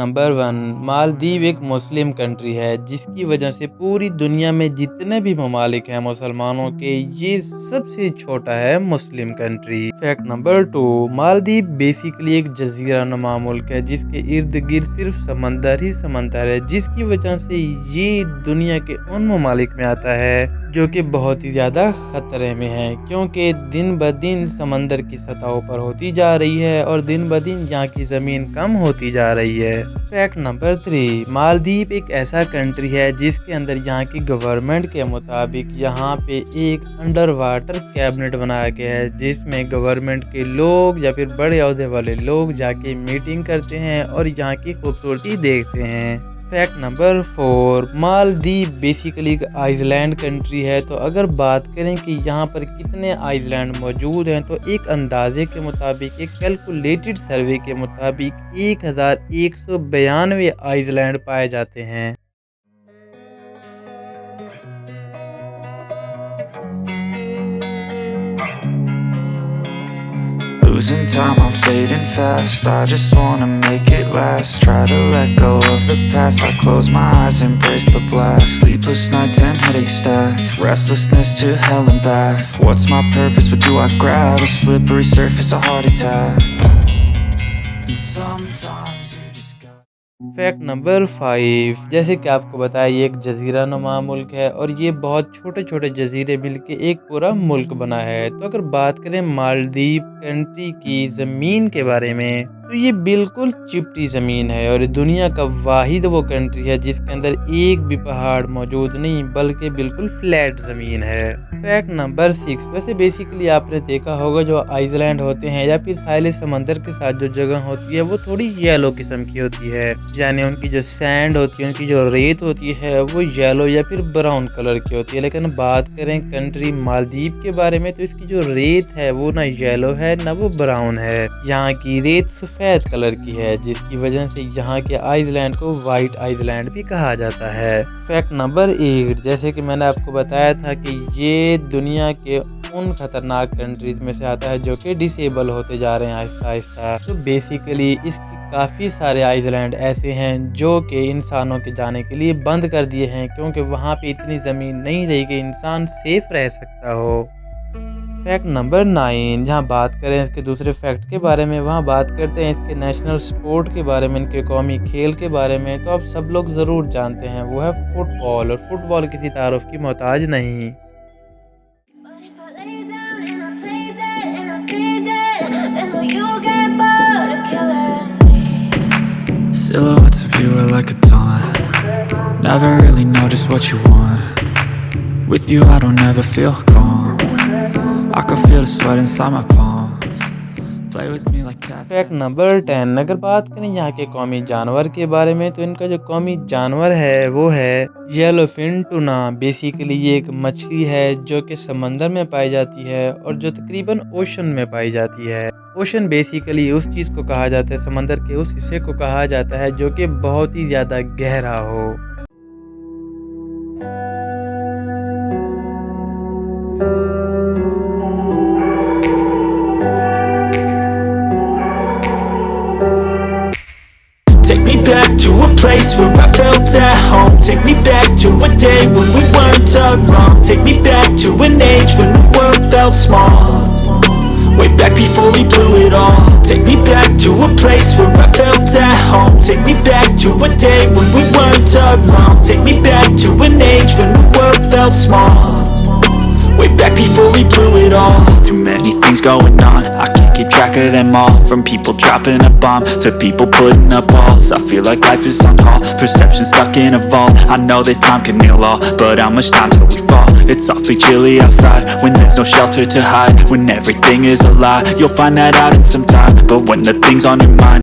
Number 1, Maldives एक Muslim country है जिसकी वजह से पूरी दुनिया में जितने भी ममालिक हैं मुसलमानों के, ये सबसे छोटा है Muslim country. Fact number 2, Maldives basically एक जजीरा नुमा मुल्क है जिसके इर्द गिर्द सिर्फ समंदर ही समंदर है, जिसकी वजह से ये दुनिया के उन ममालिक में आता है जो कि बहुत ही ज़्यादा खतरे में है, क्योंकि दिन ब दिन समंदर की सतह ऊपर होती जा रही है और दिन ब दिन यहाँ की ज़मीन कम होती जा रही है। फैक्ट नंबर 3, मालदीव एक ऐसा कंट्री है जिसके अंदर यहाँ की गवर्नमेंट के मुताबिक यहाँ पे एक अंडर वाटर कैबिनेट बनाया गया है, जिसमें गवर्नमेंट के लोग या फिर बड़े ओहदे वाले लोग जाके मीटिंग करते हैं और यहाँ की खूबसूरती देखते हैं। फैक्ट नंबर 4, मालदीव बेसिकली एक आइलैंड कंट्री है। तो अगर बात करें कि यहाँ पर कितने आइलैंड मौजूद हैं, तो एक अंदाजे के मुताबिक, एक कैलकुलेटेड सर्वे के मुताबिक 1192 आइलैंड पाए जाते हैं। Losing time, I'm fading fast. I just wanna make it last. Try to let go of the past. I close my eyes, embrace the blast. Sleepless nights and headaches stack. Restlessness to hell and back. What's my purpose? What do I grab? A slippery surface, a heart attack. And sometimes you just got... fact number 5, जैसे कि आपको बताया ये एक जजीरा नुमा मुल्क है और ये बहुत छोटे छोटे जजीरे मिलके एक पूरा मुल्क बना है। तो अगर बात करें मालदीव कंट्री की ज़मीन के बारे में, तो ये बिल्कुल चिपटी ज़मीन है और दुनिया का वाहिद वो कंट्री है जिसके अंदर एक भी पहाड़ मौजूद नहीं, बल्कि बिल्कुल फ्लैट ज़मीन है। फैक्ट नंबर 6, वैसे बेसिकली आपने देखा होगा जो आइलैंड होते हैं या फिर साहिल समंदर के साथ जो जगह होती है वो थोड़ी येलो किस्म की होती है, यानी उनकी जो सैंड होती है, उनकी जो रेत होती है वो येलो या फिर ब्राउन कलर की होती है। लेकिन बात करें कंट्री मालदीव के बारे में, तो इसकी जो रेत है वो ना येलो है ना वो ब्राउन है, यहाँ की रेत सफ़ेद कलर की है, जिसकी वजह से यहाँ के आइलैंड को वाइट आइलैंड भी कहा जाता है। फैक्ट नंबर 8, जैसे कि मैंने आपको बताया था कि ये दुनिया के उन खतरनाक कंट्रीज में से आता है जो कि डिसेबल होते जा रहे हैं आहिस्ता आहिस्ता। तो बेसिकली इसकी काफ़ी सारे आइलैंड ऐसे हैं जो कि इंसानों के जाने के लिए बंद कर दिए हैं, क्योंकि वहाँ पे इतनी ज़मीन नहीं रही कि इंसान सेफ रह सकता हो। फैक्ट नंबर 9, जहाँ बात करें इसके दूसरे फैक्ट के बारे में, वहाँ बात करते हैं इसके नेशनल स्पोर्ट के बारे में, इनके कौमी खेल के बारे में। तो आप सब लोग ज़रूर जानते हैं, वो है फुटबॉल, और फुटबॉल किसी तारुफ की मोहताज नहीं। Silhouettes of you are like a taunt. Never really know just what you want. With you I don't ever feel calm. I can feel the sweat inside my palms. Play with me like cats. Fact number 10, अगर बात करें यहाँ के कौमी जानवर के बारे में, तो इनका जो कौमी जानवर है वो है येलोफिन टूना। बेसिकली ये एक मछली है जो कि समंदर में पाई जाती है और जो तकरीबन ओशन में पाई जाती है। ओशन बेसिकली उस चीज़ को कहा जाता है, समंदर के उस हिस्से को कहा जाता है जो कि बहुत ही ज़्यादा गहरा हो। Take me back to a place where I felt at home. Take me back to a day when we weren't alone. Take me back to an age when the world felt small. Way back before we blew it all. Take me back to a place where I felt at home. Take me back to a day when we weren't alone. Take me back to an age when the world felt small. Way back before we blew it all. Too many things going on, I can't keep track of them all. From people dropping a bomb to people putting up walls. I feel like life is on hold, perception stuck in a vault. I know that time can heal all, but how much time till we fall? It's awfully chilly outside when there's no shelter to hide. When everything is a lie, you'll find that out in some time. But when the things on your mind